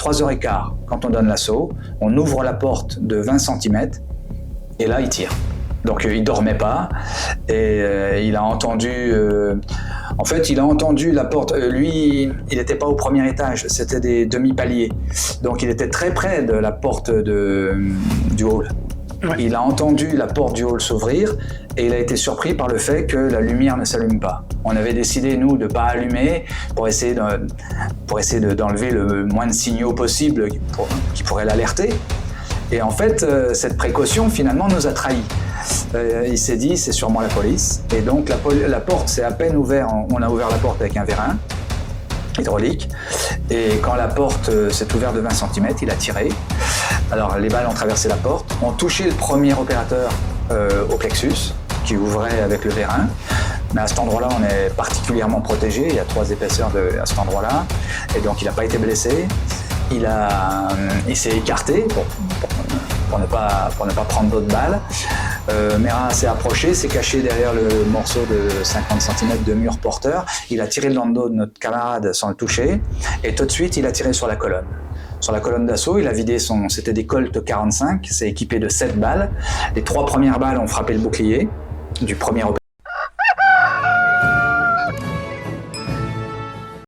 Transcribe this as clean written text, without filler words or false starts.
3h15, quand on donne l'assaut, on ouvre la porte de 20 cm et là il tire. Donc il dormait pas et il a entendu. En fait, il a entendu la porte. Lui, il n'était pas au premier étage, c'était des demi-paliers. Donc il était très près de la porte du hall. Ouais. Il a entendu la porte du hall s'ouvrir et il a été surpris par le fait que la lumière ne s'allume pas. On avait décidé, nous, de ne pas allumer pour essayer d'enlever le moins de signaux possible qui pourraient l'alerter. Et en fait, cette précaution, finalement, nous a trahis. Il s'est dit, c'est sûrement la police. Et donc, la porte s'est à peine ouverte. On a ouvert la porte avec un vérin hydraulique. Et quand la porte s'est ouverte de 20 cm, il a tiré. Alors, les balles ont traversé la porte, ont touché le premier opérateur au plexus, qui ouvrait avec le vérin. Mais à cet endroit-là, on est particulièrement protégé. Il y a 3 épaisseurs à cet endroit-là. Et donc, il n'a pas été blessé. Il s'est écarté pour ne pas prendre d'autres balles. Merin s'est approché, s'est caché derrière le morceau de 50 cm de mur porteur. Il a tiré dans le dos de notre camarade sans le toucher. Et tout de suite, il a tiré sur la colonne. Sur la colonne d'assaut, il a vidé c'était des Colt 45, c'est équipé de 7 balles. Les 3 premières balles ont frappé le bouclier du premier opérateur.